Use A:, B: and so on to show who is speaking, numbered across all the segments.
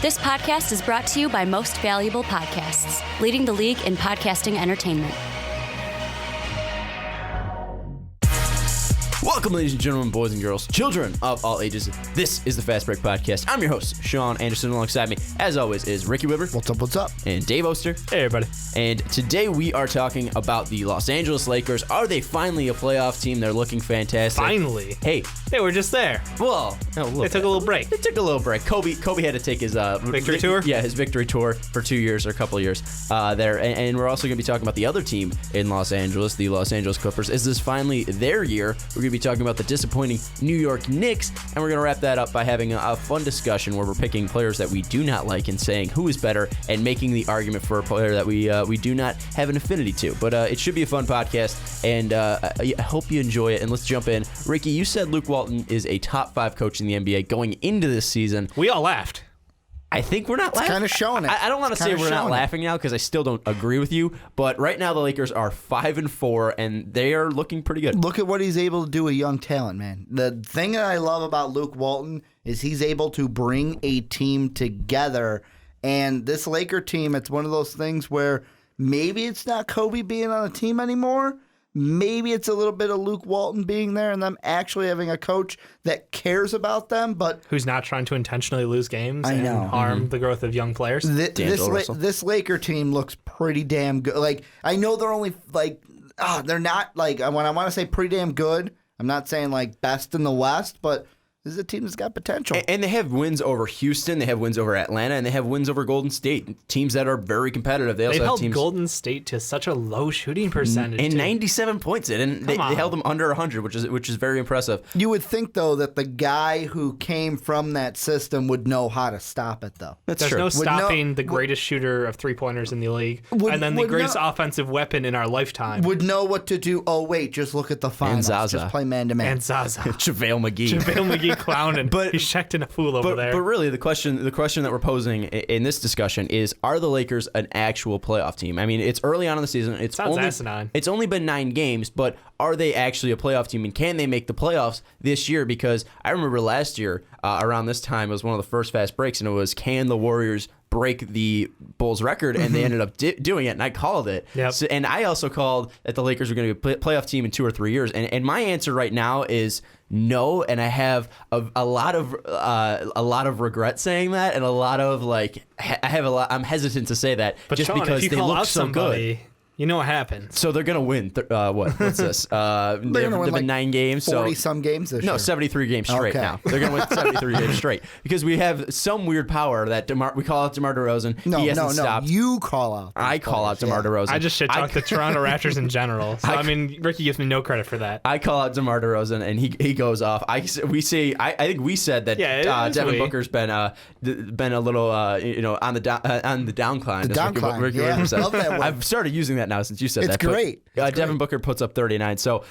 A: This podcast is brought to you by Most Valuable Podcasts, leading the league in podcasting entertainment.
B: Welcome, ladies and gentlemen, boys and girls, children of all ages. This is the Fast Break Podcast. I'm your host, Sean Anderson. Alongside me, as always, is Ricky Widmer.
C: What's up?
B: And Dave Oster.
D: Hey, everybody.
B: And today we are talking about the Los Angeles Lakers. Are they finally a playoff team? They're looking fantastic.
D: Finally.
B: Hey.
D: They were just there.
B: Well,
D: they took a little break.
B: They took a little break. Kobe had to take his
D: victory tour?
B: Yeah, his victory tour for 2 years or a couple of years there. And we're also going to be talking about the other team in Los Angeles, the Los Angeles Clippers. Is this finally their year? We're going to be talking about the disappointing New York Knicks, and we're going to wrap that up by having a fun discussion where we're picking players that we do not like and saying who is better and making the argument for a player that we do not have an affinity to. But it should be a fun podcast, and I hope you enjoy it. And let's jump in. Ricky, you said Luke Walton is a top 5 coach in the NBA going into this season.
D: We all laughed.
B: I think we're not laughing.
C: It's kind of showing it.
B: I don't want to say we're not laughing now because I still don't agree with you. But right now the Lakers are 5-4 and they are looking pretty good.
C: Look at what he's able to do with young talent, man. The thing that I love about Luke Walton is he's able to bring a team together. And this Laker team, it's one of those things where maybe it's not Kobe being on the team anymore. Maybe it's a little bit of Luke Walton being there and them actually having a coach that cares about them, but
D: who's not trying to intentionally lose games and harm the growth of young players.
C: This Laker team looks pretty damn good. Like, I know they're only they're not like, when I want to say pretty damn good, I'm not saying like best in the West, but this is a team that's got potential.
B: And they have wins over Houston, they have wins over Atlanta, and they have wins over Golden State. Teams that are very competitive. They've
D: held Golden State to such a low shooting percentage.
B: And 97 points in, and they held them under 100, which is very impressive.
C: You would think, though, that the guy who came from that system would know how to stop it, though.
B: That's
D: There's
B: true.
D: no stopping the greatest shooter of three-pointers in the league, and then the greatest offensive weapon in our lifetime.
C: Would know what to do. Oh, wait, just look at the finals.
B: And Zaza.
C: Just play man-to-man.
D: And Zaza.
B: JaVale McGee
D: clowning. But he's checked in a fool over there.
B: But really, the question that we're posing in this discussion is: are the Lakers an actual playoff team? I mean, it's early on in the season.
D: Sounds asinine.
B: It's only been 9 games, but are they actually a playoff team? And can they make the playoffs this year? Because I remember last year around this time, it was one of the first fast breaks, and it was, can the Warriors break the Bulls record? And they ended up doing it, and I called it.
D: Yep.
B: So, and I also called that the Lakers were going to be a playoff team in 2 or 3 years. And my answer right now is no, and I have a lot of regret saying that, and a lot of I'm hesitant to say that,
D: but
B: just
D: Sean,
B: because
D: if you
B: they
D: call
B: look
D: out
B: so
D: somebody,
B: good.
D: You know what happens.
B: So they're going to win. What's this? They've been 9 games.
C: 40-some games this year.
B: No, 73 games straight now. They're going to win 73 games straight. Because we have some weird power that we call out DeMar DeRozan.
C: No,
B: he hasn't stopped.
C: You call out.
B: I call out DeMar DeRozan.
D: I just shit-talk the Toronto Raptors in general. So, I mean, Ricky gives me no credit for that.
B: I call out DeMar DeRozan, and he goes off. I think we said that Devin Booker's been a little on the downcline.
C: The downcline, yeah. Love that word.
B: I've started using that now since you said that.
C: It's great.
B: Devin Booker puts up 39. So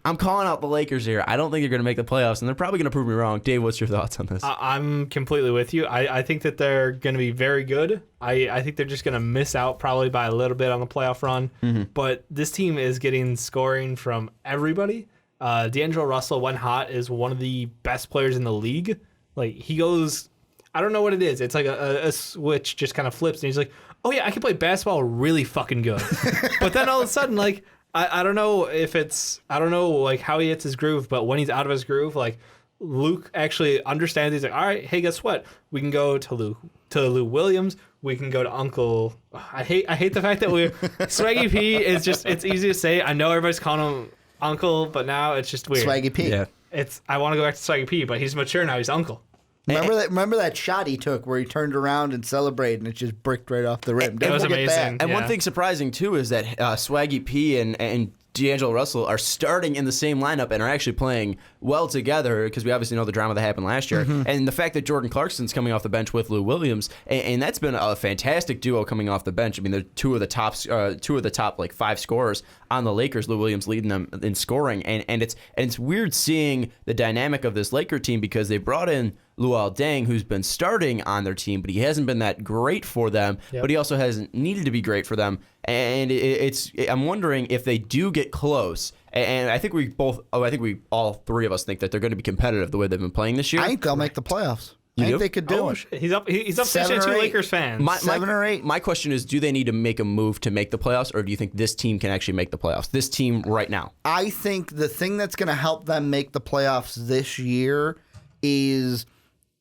B: I'm calling out the Lakers here. I don't think they're going to make the playoffs, and they're probably going to prove me wrong. Dave, what's your thoughts on this?
D: I'm completely with you. I think that they're going to be very good. I think they're just going to miss out probably by a little bit on the playoff run. Mm-hmm. But this team is getting scoring from everybody. D'Angelo Russell, when hot, is one of the best players in the league. Like, he goes, I don't know what it is. It's like a switch just kind of flips, and he's like, oh yeah, I can play basketball really fucking good. But then all of a sudden, like, I don't know like how he hits his groove, but when he's out of his groove, like, Luke actually understands. He's like, all right, hey, guess what? We can go to Lou Williams. We can go to Uncle. I hate the fact that Swaggy P is just, it's easy to say. I know everybody's calling him Uncle, but now it's just weird.
C: Swaggy P.
B: Yeah.
D: I want to go back to Swaggy P, but he's mature now. He's Uncle.
C: Remember that shot he took where he turned around and celebrated and it just bricked right off the rim.
D: It was amazing.
B: And one thing surprising too is that Swaggy P and D'Angelo Russell are starting in the same lineup and are actually playing well together, because we obviously know the drama that happened last year. Mm-hmm. And the fact that Jordan Clarkson's coming off the bench with Lou Williams, and that's been a fantastic duo coming off the bench. I mean, they're two of the top like 5 scorers on the Lakers. Lou Williams leading them in scoring, and it's weird seeing the dynamic of this Laker team, because they brought in Luol Deng, who's been starting on their team, but he hasn't been that great for them. Yep. But he also hasn't needed to be great for them. And I'm wondering if they do get close. And I think we all 3 of us think that they're going to be competitive the way they've been playing this year.
C: I think they'll make the playoffs. I think they could do it.
D: Shit. He's up
C: 7
D: to
C: or
D: 2
C: 8.
D: Lakers fans.
C: 7 or 8.
B: My question is, do they need to make a move to make the playoffs, or do you think this team can actually make the playoffs? This team right now.
C: I think the thing that's going to help them make the playoffs this year is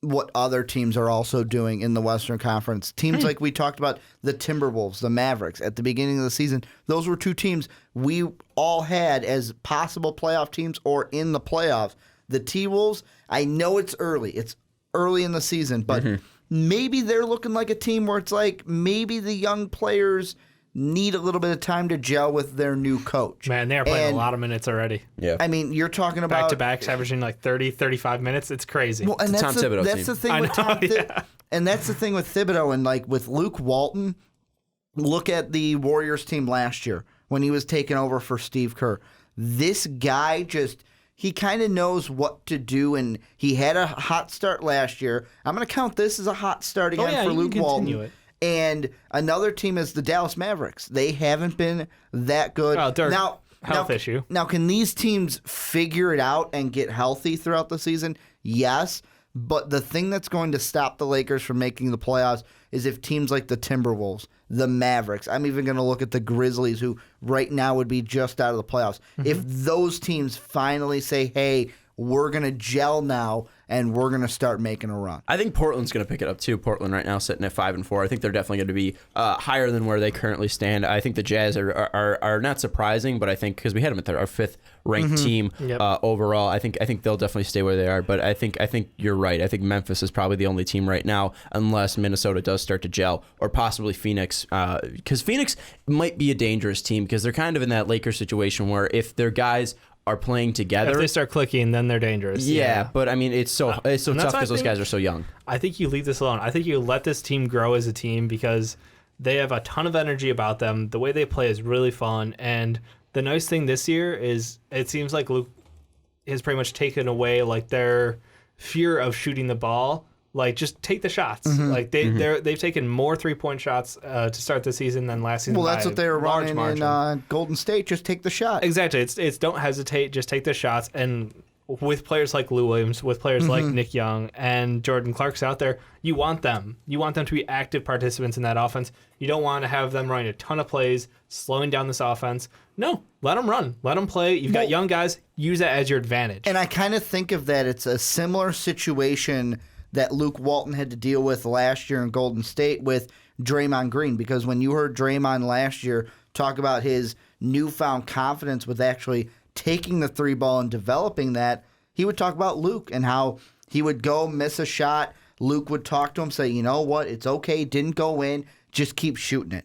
C: what other teams are also doing in the Western Conference. Teams like we talked about, the Timberwolves, the Mavericks, at the beginning of the season, those were 2 teams we all had as possible playoff teams or in the playoffs. The T-Wolves, I know it's early. It's early in the season, but maybe they're looking like a team where it's like maybe the young players need a little bit of time to gel with their new coach.
D: Man, they are playing a lot of minutes already.
B: Yeah.
C: I mean, you're talking about
D: Back-to-backs, averaging like 30, 35 minutes. It's crazy.
C: Well, and
B: It's a
C: that's
B: Tom Thibodeau
C: that's
B: team.
C: the thing
D: I
C: with
D: know,
C: Tom
D: yeah.
C: and that's the thing with Thibodeau and like with Luke Walton. Look at the Warriors team last year when he was taking over for Steve Kerr. This guy he kind of knows what to do, and he had a hot start last year. I'm going to count this as a hot start again for
D: you
C: Luke
D: can continue
C: Walton.
D: it.
C: And another team is the Dallas Mavericks. They haven't been that good.
D: Oh, they're health issue.
C: Now, can these teams figure it out and get healthy throughout the season? Yes. But the thing that's going to stop the Lakers from making the playoffs is if teams like the Timberwolves, the Mavericks, I'm even going to look at the Grizzlies, who right now would be just out of the playoffs. If those teams finally say, hey, we're going to gel now and we're going to start making a run.
B: I think Portland's going to pick it up too. Portland right now sitting at 5-4. I think they're definitely going to be higher than where they currently stand. I think the Jazz are not surprising, but I think because we had them at our 5th ranked team overall, I think they'll definitely stay where they are. But I think you're right. I think Memphis is probably the only team right now, unless Minnesota does start to gel, or possibly Phoenix, because Phoenix might be a dangerous team because they're kind of in that Lakers situation where if their guys are playing together,
D: If they start clicking, then they're dangerous.
B: Yeah, but I mean, it's so tough because those guys are so young.
D: I think you leave this alone. I think you let this team grow as a team because they have a ton of energy about them. The way they play is really fun. And the nice thing this year is it seems like Luke has pretty much taken away like their fear of shooting the ball. Like, just take the shots. Like they've taken more 3-point shots to start the season than last season.
C: Well, that's what they were running
D: margin.
C: in Golden State. Just take the shot.
D: Exactly. It's don't hesitate. Just take the shots. And with players like Lou Williams, with players like Nick Young and Jordan Clarkson out there, you want them. You want them to be active participants in that offense. You don't want to have them running a ton of plays, slowing down this offense. No, let them run. Let them play. You've got young guys. Use that as your advantage.
C: And I kind of think of that. It's a similar situation that Luke Walton had to deal with last year in Golden State with Draymond Green, because when you heard Draymond last year talk about his newfound confidence with actually taking the 3 ball and developing that, he would talk about Luke and how he would go miss a shot. Luke would talk to him, say, you know what, it's okay, didn't go in, just keep shooting it.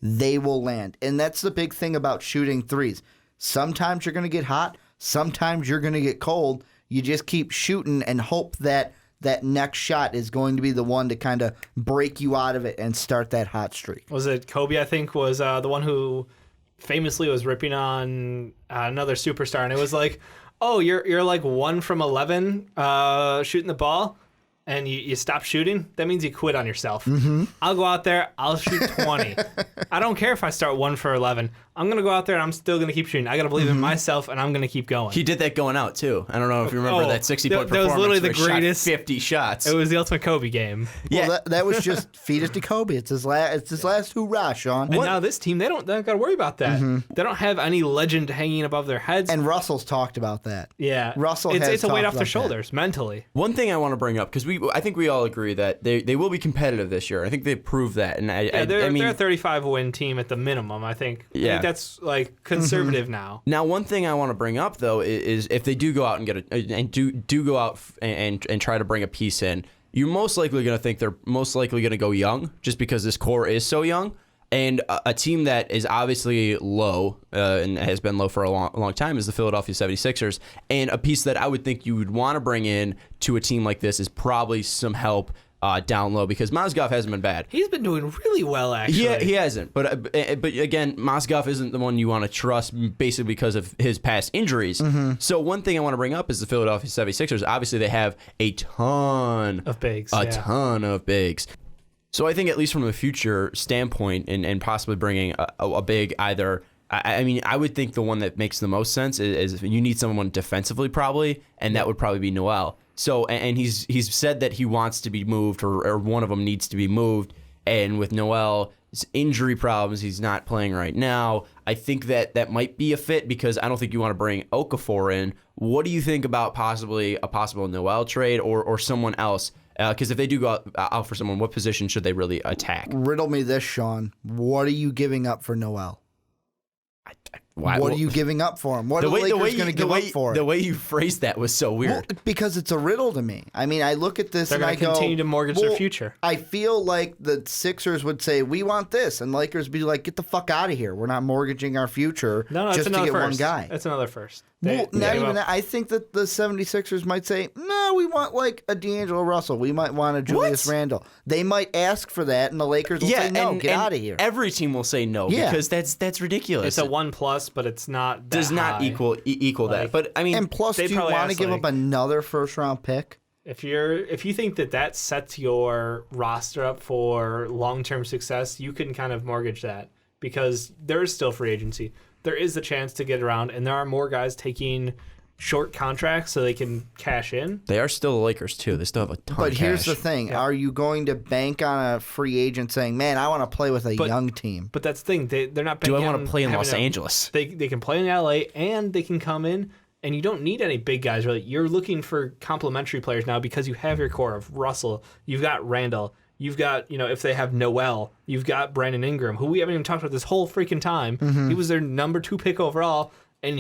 C: They will land. And that's the big thing about shooting threes. Sometimes you're going to get hot, sometimes you're going to get cold. You just keep shooting and hope that that next shot is going to be the one to kind of break you out of it and start that hot streak.
D: Was it Kobe, I think, was the one who famously was ripping on another superstar, and it was like, oh, you're like 1 from 11 shooting the ball, and you stop shooting? That means you quit on yourself. I'll go out there, I'll shoot 20. I don't care if I start 1 for 11. I'm going to go out there and I'm still going to keep shooting. I got to believe in myself, and I'm going to keep going.
B: He did that going out, too. I don't know if you remember that 60-point performance.
D: That was literally the
B: where he
D: greatest.
B: shot 50 shots.
D: It was the ultimate Kobe game.
C: Well, that was just feed it to Kobe. It's his last hoorah, Sean.
D: And now this team, they don't got to worry about that. They don't have any legend hanging above their heads.
C: And Russell's talked about that.
D: Yeah,
C: Russell
D: it's a weight
C: talked
D: off their
C: about
D: shoulders mentally.
B: One thing I want to bring up, because I think we all agree that they will be competitive this year. I think they proved that. And
D: They're
B: I mean,
D: a 35-win team at the minimum, I think. I
B: Yeah.
D: think that's like conservative now.
B: Now, one thing I want to bring up though is if they do go out and go out and try to bring a piece in, you're most likely going to think they're most likely going to go young, just because this core is so young. And a team that is obviously low and has been low for a long time is the Philadelphia 76ers. And a piece that I would think you would want to bring in to a team like this is probably some help down low, because Mozgov hasn't been bad.
D: He's been doing really well, actually.
B: Yeah, he hasn't. But again, Mozgov isn't the one you want to trust, basically because of his past injuries. So one thing I want to bring up is the Philadelphia 76ers. Obviously, they have a ton
D: Of bigs,
B: ton of bigs. So I think at least from a future standpoint, and possibly bringing a big either I mean, I would think the one that makes the most sense is you need someone defensively probably, and that would probably be Noel. So, and he's said that he wants to be moved, or one of them needs to be moved. And with Noel's injury problems, he's not playing right now. I think that might be a fit because I don't think you want to bring Okafor in. What do you think about a possible Noel trade or someone else? Because if they do go out for someone, what position should they really attack?
C: Riddle me this, Sean. What are you giving up for Noel? What are you giving up for him? What are the Lakers going to give up for him?
B: The way you phrased that was so weird.
C: Well, because it's a riddle to me. I mean, I look at this and I go...
D: They're going to continue to mortgage their future.
C: I feel like the Sixers would say, we want this, and Lakers would be like, get the fuck out of here. We're not mortgaging our future just to get one guy.
D: That's another first.
C: Not even that. I think that the 76ers might say, no, we want like a D'Angelo Russell. We might want a Julius Randle. They might ask for that, and the Lakers will say, no, get out of here.
B: Every team will say no because that's ridiculous.
D: It's a 1+, but it's not that
B: does not
D: high.
B: equal that. But I mean,
C: and plus, do you want to give up another first-round pick?
D: If you think that sets your roster up for long-term success, you can kind of mortgage that because there is still free agency. There is a chance to get around, and there are more guys taking short contracts so they can cash in.
B: They are still the Lakers, too. They still have a ton of
C: But
B: cash.
C: here's the thing. Yeah. Are you going to bank on a free agent saying, man, I want to play with a young team?
D: But that's the thing. They're not banking
B: Do I want to play in Los
D: Angeles?
B: Angeles?
D: They can play in LA, and they can come in, and you don't need any big guys, really. You're looking for complementary players now because you have your core of Russell. You've got Randall. You've got, if they have Noel, you've got Brandon Ingram, who we haven't even talked about this whole freaking time. Mm-hmm. He was their number 2 pick overall, and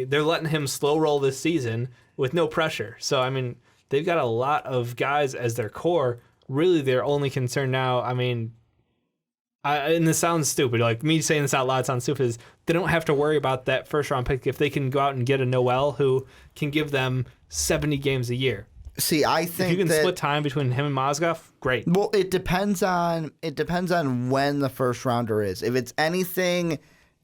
D: they're letting him slow roll this season with no pressure. So, I mean, they've got a lot of guys as their core. Really, their only concern now, I mean, and this sounds stupid. Like, me saying this out loud sounds stupid, is they don't have to worry about that first-round pick if they can go out and get a Noel who can give them 70 games a year.
C: See, I think
D: if you can split time between him and Mozgov, great.
C: Well, it depends on when the first rounder is. If it's anything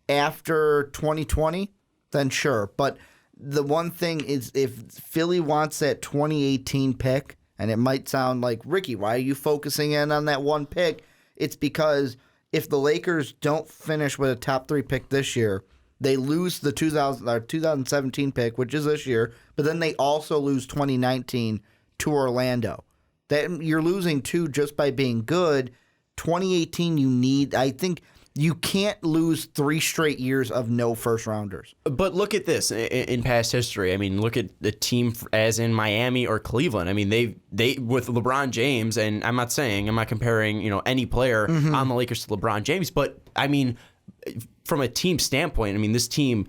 C: after 2020, then sure. But the one thing is, if Philly wants that 2018 pick, and it might sound like, Ricky, why are you focusing in on that one pick? It's because if the Lakers don't finish with a top 3 pick this year, they lose the 2017 pick, which is this year, but then they also lose 2019 to Orlando. That you're losing 2 just by being good. 2018, I think you can't lose 3 straight years of no first rounders.
B: But look at this in past history. I mean, look at the team as in Miami or Cleveland. I mean, they with LeBron James, and I'm not comparing any player on the Lakers to LeBron James, but I mean, from a team standpoint, I mean, this team,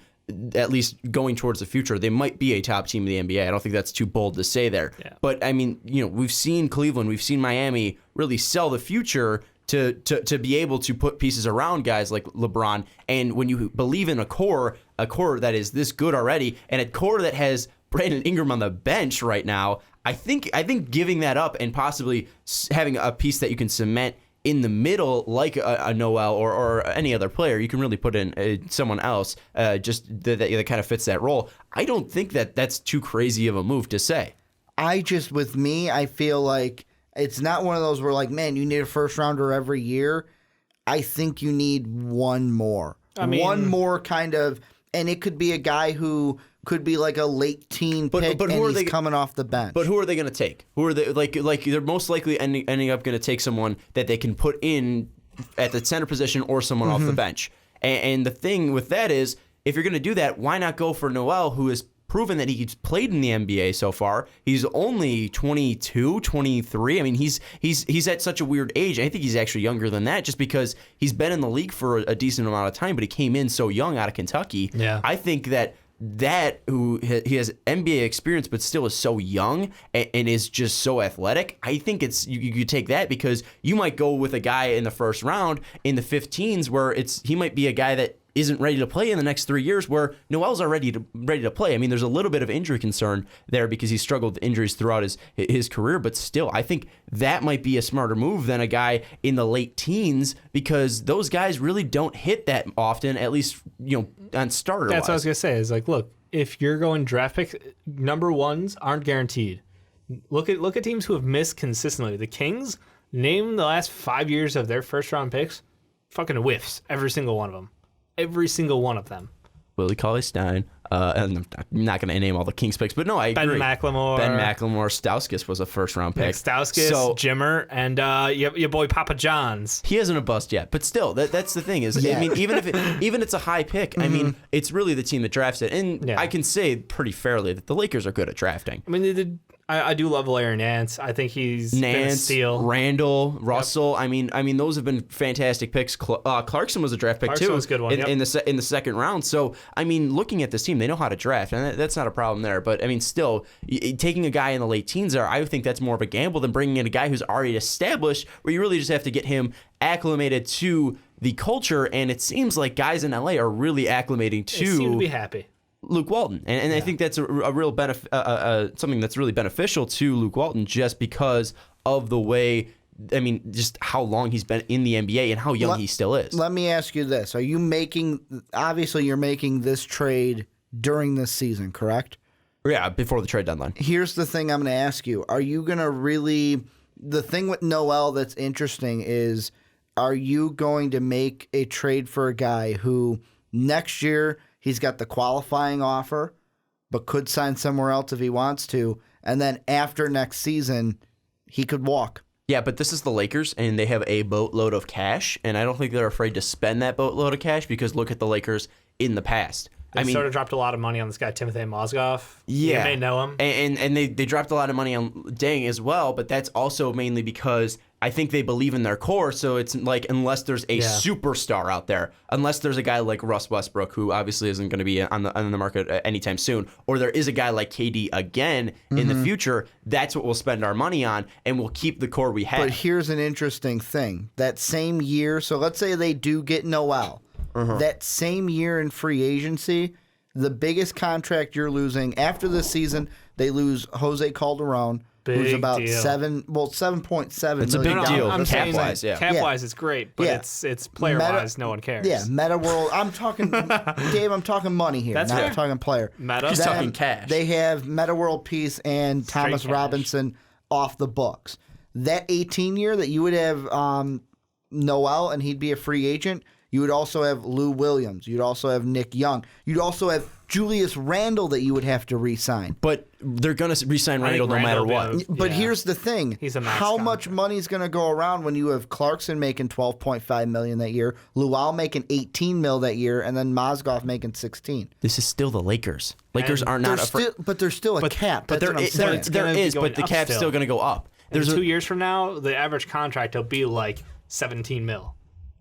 B: at least going towards the future, they might be a top team in the NBA. I don't think that's too bold to say there. Yeah. But, I mean, we've seen Cleveland, we've seen Miami really sell the future to be able to put pieces around guys like LeBron. And when you believe in a core that is this good already, and a core that has Brandon Ingram on the bench right now, I think giving that up and possibly having a piece that you can cement in the middle, like a Noel or any other player, you can really put in someone else just that kind of fits that role. I don't think that's too crazy of a move to say.
C: I feel like it's not one of those where, like, man, you need a first rounder every year. I think you need one more. One more kind of, and it could be a guy who could be like a late teen pick, and he's coming off the bench.
B: But who are they going to take? Who are they? Like they're most likely ending up going to take someone that they can put in at the center position or someone off the bench. And the thing with that is, if you're going to do that, why not go for Noel, who has proven that he's played in the NBA so far? He's only 22, 23. I mean, he's at such a weird age. I think he's actually younger than that, just because he's been in the league for a decent amount of time, but he came in so young out of Kentucky.
D: Yeah.
B: I think who he has NBA experience but still is so young and is just so athletic. I think it's you take that, because you might go with a guy in the first round in the 15s where he might be a guy that isn't ready to play in the next 3 years, where Noel's already ready to play. I mean, there's a little bit of injury concern there because he struggled with injuries throughout his career, but still, I think that might be a smarter move than a guy in the late teens, because those guys really don't hit that often, at least on starter.
D: That's what I was gonna say. Is like, look, if you're going draft picks, number ones aren't guaranteed. Look at teams who have missed consistently. The Kings, name the last 5 years of their first round picks, fucking whiffs, every single one of them. every single one of them.
B: Willie Cauley-Stein. And I'm not going to name all the Kings picks, but no, I agree.
D: Ben McLemore.
B: Stauskas was a first-round pick.
D: Nick Stauskas, Jimmer, and your boy Papa John's.
B: He isn't a bust yet, but still, that's the thing is, I mean, even it's a high pick, I mean, it's really the team that drafts it, and I can say pretty fairly that the Lakers are good at drafting.
D: I mean, they did. I do love Larry Nance. I think he's been a steal.
B: Randall, Russell. Yep. I mean, those have been fantastic picks. Clarkson was a draft pick too.
D: Clarkson was a good one.
B: In the second round. So I mean, looking at this team, they know how to draft, and that's not a problem there. But I mean, still, taking a guy in the late teens there, I think that's more of a gamble than bringing in a guy who's already established, where you really just have to get him acclimated to the culture. And it seems like guys in LA are really acclimating to.
D: They seem to be happy.
B: Luke Walton, and I think that's a real benefit, something that's really beneficial to Luke Walton, just because of the way, I mean, just how long he's been in the NBA and how young he still is.
C: Let me ask you this: obviously you're making this trade during this season, correct?
B: Yeah, before the trade deadline.
C: Here's the thing I'm going to ask you: are you going to really? The thing with Noel that's interesting is, are you going to make a trade for a guy who next year? He's got the qualifying offer, but could sign somewhere else if he wants to. And then after next season, he could walk.
B: Yeah, but this is the Lakers, and they have a boatload of cash, and I don't think they're afraid to spend that boatload of cash because look at the Lakers in the past.
D: They sort of dropped a lot of money on this guy, Timothy Mozgov.
B: Yeah.
D: You may know him.
B: And they dropped a lot of money on Dang as well, but that's also mainly because I think they believe in their core, so it's like unless there's a superstar out there, unless there's a guy like Russ Westbrook, who obviously isn't going to be on the market anytime soon, or there is a guy like KD again in the future, that's what we'll spend our money on, and we'll keep the core we have.
C: But here's an interesting thing. That same year, so let's say they do get Noel. That same year in free agency, the biggest contract you're losing after this season, they lose Jose Calderon, who's about
D: deal.
C: 7.7
B: It's a
C: million
B: big deal.
D: I'm saying
B: Cap-wise, yeah.
D: Cap-wise, it's great, but it's player-wise, no one cares.
C: Yeah, Meta World. I'm talking, Dave. I'm talking money here.
D: That's
C: not
D: fair.
C: talking player.
D: Meta.
B: He's
C: Then
B: talking cash.
C: They have Meta World Peace and Thomas
D: cash.
C: Robinson off the books. That 18 year that you would have Noel and he'd be a free agent. You would also have Lou Williams. You'd also have Nick Young. You'd also have Julius Randle that you would have to re-sign.
B: But they're going to re-sign Randle no matter what.
C: But here's the thing.
D: He's a max
C: How
D: contract.
C: much money is going to go around when you have Clarkson making $12.5 million that year, Luau making $18 million that year, and then Mozgov making $16 million?
B: This is still the Lakers. Lakers are not afraid.
C: But there's still a cap.
B: But
C: That's what I'm saying.
B: there
D: gonna be
B: is,
D: going
B: but the
D: up
B: cap's
D: still.
B: still going to go up.
D: In 2 years from now, the average contract will be like $17 million.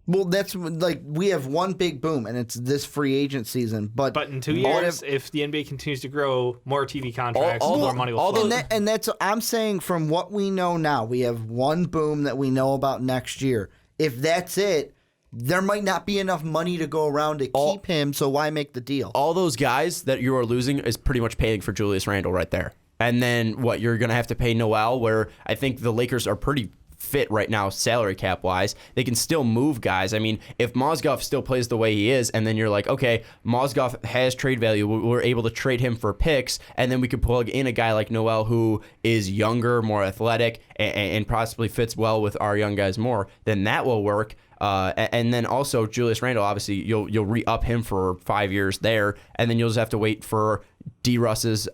C: Well, that's like we have one big boom, and it's this free agent season. But
D: in 2 years, if the NBA continues to grow, more TV contracts, more money will flow.
C: And that's I'm saying from what we know now, we have one boom that we know about next year. If that's it, there might not be enough money to go around to keep him. So why make the deal?
B: All those guys that you are losing is pretty much paying for Julius Randle right there. And then what you're going to have to pay Noel, where I think the Lakers are pretty fit right now salary cap wise. They can still move guys. I mean, if Mozgov still plays the way he is, and then you're like, okay, Mozgov has trade value, we're able to trade him for picks, and then we could plug in a guy like Noel who is younger, more athletic, and possibly fits well with our young guys more, then that will work. And then also Julius Randle, obviously you'll re-up him for 5 years there, and then you'll just have to wait for D. Russ's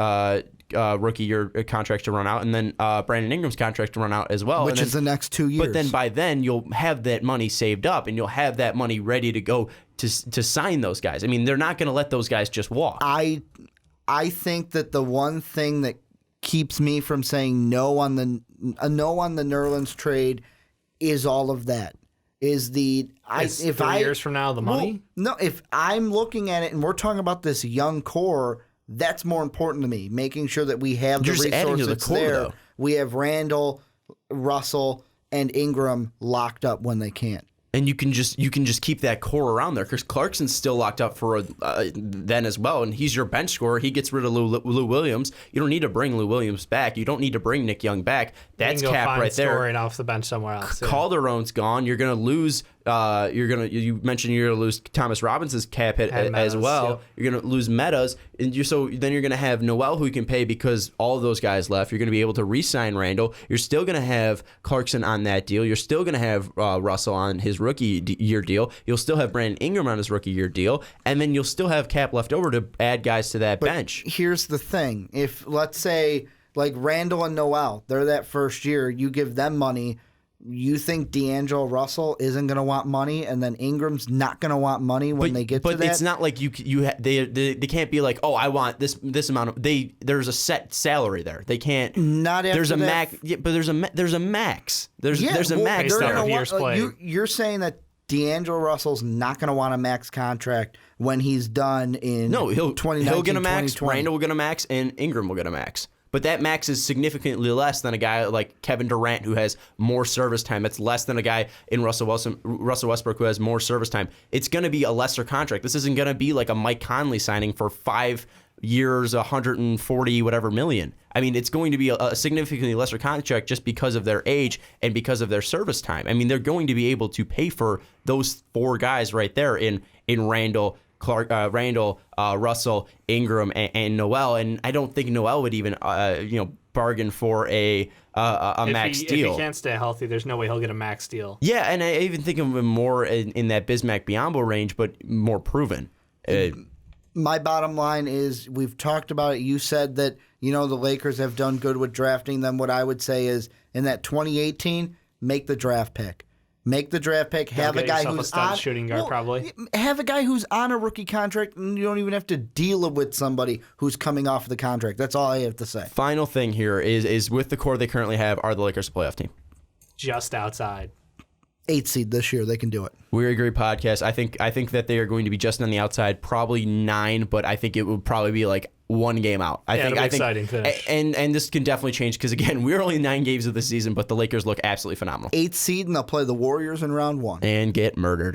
B: rookie year contract to run out, and then Brandon Ingram's contract to run out as well.
C: Which is the next 2 years.
B: But then by then, you'll have that money saved up, and you'll have that money ready to go to sign those guys. I mean, they're not going to let those guys just walk.
C: I think that the one thing that keeps me from saying no on the Nerlens trade is all of that. Is the
D: if 3 years from now the money?
C: Well, no, if I'm looking at it and we're talking about this young core, that's more important to me. Making sure that we have
B: You're
C: the
B: just adding
C: resources
B: to the core,
C: there.
B: though.
C: We have Randall, Russell, and Ingram locked up when they can't.
B: And you can just keep that core around there because Clarkson's still locked up for then as well, and he's your bench scorer. He gets rid of Lou Williams. You don't need to bring Lou Williams back. You don't need to bring Nick Young back. That's
D: you can go
B: cap
D: find
B: right there.
D: Scoring off the bench somewhere else.
B: Calderon's gone. You're going to lose You mentioned you're gonna lose Thomas Robinson's cap hit as
D: Meadows,
B: well.
D: yep.
B: You're gonna lose Meadows, and then you're gonna have Noel, who you can pay because all of those guys left. You're gonna be able to re-sign Randall. You're still gonna have Clarkson on that deal. You're still gonna have Russell on his rookie year deal. You'll still have Brandon Ingram on his rookie year deal, and then you'll still have cap left over to add guys to that bench.
C: Here's the thing: if let's say like Randall and Noel, they're that first year, you give them money. You think D'Angelo Russell isn't going to want money, and then Ingram's not going to want money when they get to that?
B: But it's not like they can't be like, oh, I want this amount of there's a set salary there. They can't.
C: Not after
B: there's a
C: that.
B: max. Yeah, but there's a max. There's a max.
D: based
C: they're
D: on
C: gonna
D: years
C: want,
D: played.
C: you're saying that D'Angelo Russell's not going to want a max contract when he's done in
B: No, he'll
C: 2019,
B: get a max.
C: 2020.
B: Randall will get a max, and Ingram will get a max. But that max is significantly less than a guy like Kevin Durant, who has more service time. It's less than a guy in Russell Westbrook, who has more service time. It's going to be a lesser contract. This isn't going to be like a Mike Conley signing for 5 years, 140 whatever million. I mean, it's going to be a significantly lesser contract just because of their age and because of their service time. I mean, they're going to be able to pay for those 4 guys right there in Randall, Russell, Ingram, and Noel, and I don't think Noel would even bargain for a max deal.
D: If he can't stay healthy, there's no way he'll get a max deal.
B: Yeah, and I even think of him more in that Bismack Biyombo range, but more proven.
C: My bottom line is we've talked about it. You said that the Lakers have done good with drafting them. What I would say is in that 2018, make the draft pick. Make the draft pick. Have a guy who's on
D: shooting guard, probably.
C: Have a guy who's on a rookie contract, and you don't even have to deal with somebody who's coming off the contract. That's all I have to say.
B: Final thing here is with the core they currently have, are the Lakers a playoff team?
D: Just outside.
C: 8 seed this year, they can do it.
B: We Agree podcast. I think that they are going to be just on the outside, probably 9, but I think it would probably be like 1 game out.
D: It'll be exciting finish.
B: And this can definitely change because again, we're only 9 games of the season, but the Lakers look absolutely phenomenal.
C: 8 seed, and they'll play the Warriors in round 1
B: and get murdered.